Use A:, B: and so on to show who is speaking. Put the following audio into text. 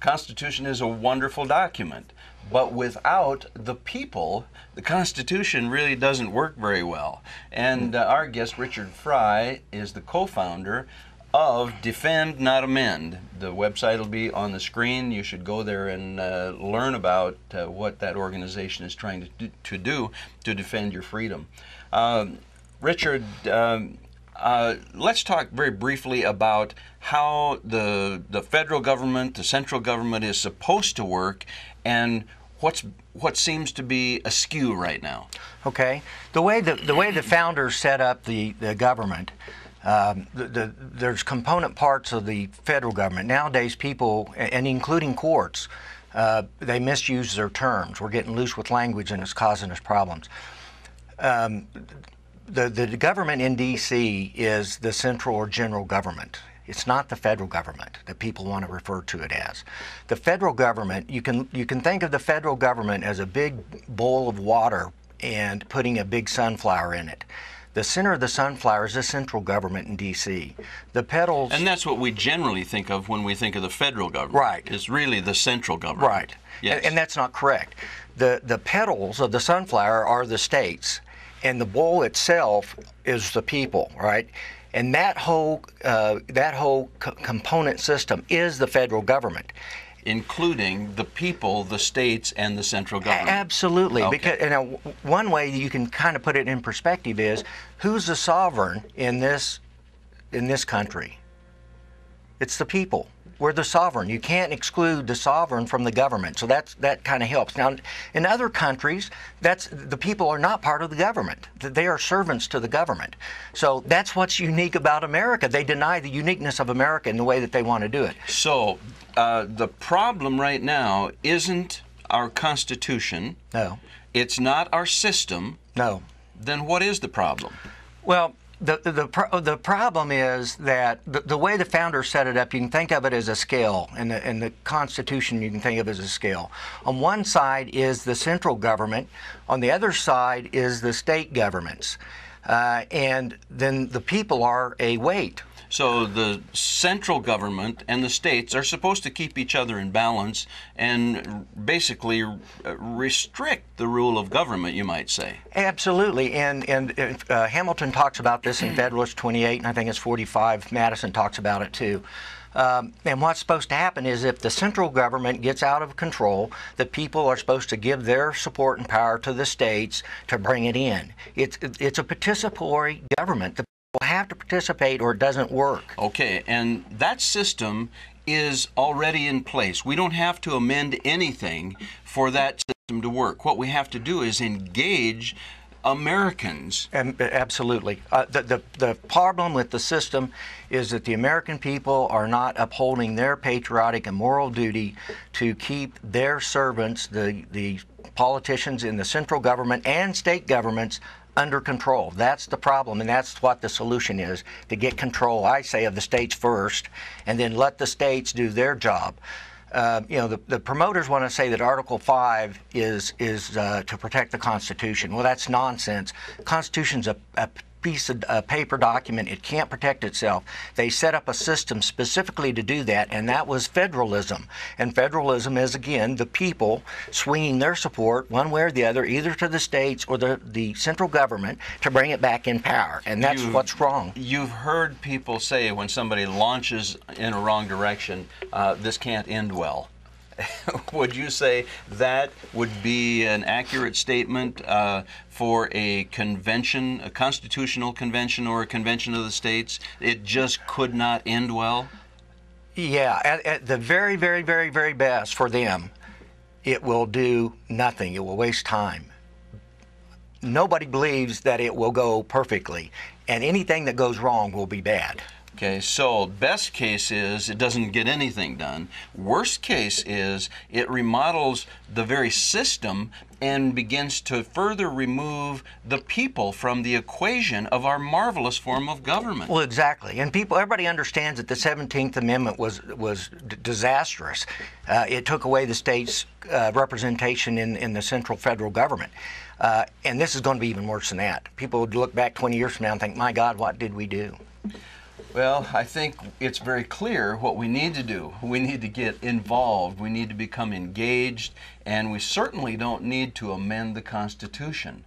A: Constitution is a wonderful document, but without the people, the Constitution really doesn't work very well. And our guest, Richard Fry, is the co-founder of Defend Not Amend. The website will be on the screen. You should go there and learn about what that organization is trying to do to defend your freedom. Richard, let's talk very briefly about how the federal government, the central government is supposed to work, and what seems to be askew right now.
B: Okay, the way the founders set up the government, there's component parts of the federal government. Nowadays, people, and including courts, they misuse their terms. We're getting loose with language, and it's causing us problems. The government in D.C. is the central or general government. It's not the federal government that people want to refer to it as. The federal government, you can think of the federal government as a big bowl of water and putting a big sunflower in it. The center of the sunflower is the central government in D.C. The petals...
A: And that's what we generally think of when we think of the federal government.
B: Right.
A: It's really the central government.
B: Right.
A: Yes.
B: And that's not correct. The petals of the sunflower are the states, and the bowl itself is the people, right? And that whole component system is the federal government,
A: including the people, the states, and the central government.
B: Absolutely.
A: Okay.
B: Because one way you can kind of put it in perspective is, who's the sovereign in this country? It's the people. We're the sovereign. You can't exclude the sovereign from the government. So that kind of helps. Now, in other countries, the people are not part of the government. They are servants to the government. So that's what's unique about America. They deny the uniqueness of America in the way that they want to do it.
A: So the problem right now isn't our Constitution.
B: No.
A: It's not our system.
B: No.
A: Then what is the problem?
B: Well, the problem is that the way the founders set it up, you can think of it as a scale, and the Constitution you can think of as a scale. On one side is the central government, on the other side is the state governments, and then the people are a weight.
A: So the central government and the states are supposed to keep each other in balance and basically restrict the rule of government, you might say.
B: Absolutely, and Hamilton talks about this in Federalist 28, and I think it's 45. Madison talks about it too. And what's supposed to happen is, if the central government gets out of control, the people are supposed to give their support and power to the states to bring it in. It's a participatory government. The people have to participate or it doesn't work.
A: Okay, and that system is already in place. We don't have to amend anything for that system to work. What we have to do is engage Americans.
B: Absolutely. The problem with the system is that the American people are not upholding their patriotic and moral duty to keep their servants, the politicians in the central government and state governments, under control. That's the problem, and that's what the solution is, to get control, I say, of the states first, and then let the states do their job. The promoters want to say that Article 5 is to protect the Constitution. Well, that's nonsense. The Constitution's a piece of paper document. It can't protect itself. They set up a system specifically to do that, and that was federalism. And federalism is, again, the people swinging their support one way or the other, either to the states or the central government, to bring it back in power. And that's what's wrong.
A: You've heard people say, when somebody launches in a wrong direction, this can't end well. Would you say that would be an accurate statement for a convention, a constitutional convention or a convention of the states? It just could not end well?
B: Yeah, at the very, very, very, very best for them, it will do nothing. It will waste time. Nobody believes that it will go perfectly, and anything that goes wrong will be bad.
A: Okay, so best case is it doesn't get anything done. Worst case is it remodels the very system and begins to further remove the people from the equation of our marvelous form of government.
B: Well, exactly. And everybody understands that the 17th Amendment was disastrous. It took away the state's representation in the central federal government. And this is going to be even worse than that. People would look back 20 years from now and think, my God, what did we do?
A: Well, I think it's very clear what we need to do. We need to get involved, we need to become engaged, and we certainly don't need to amend the Constitution.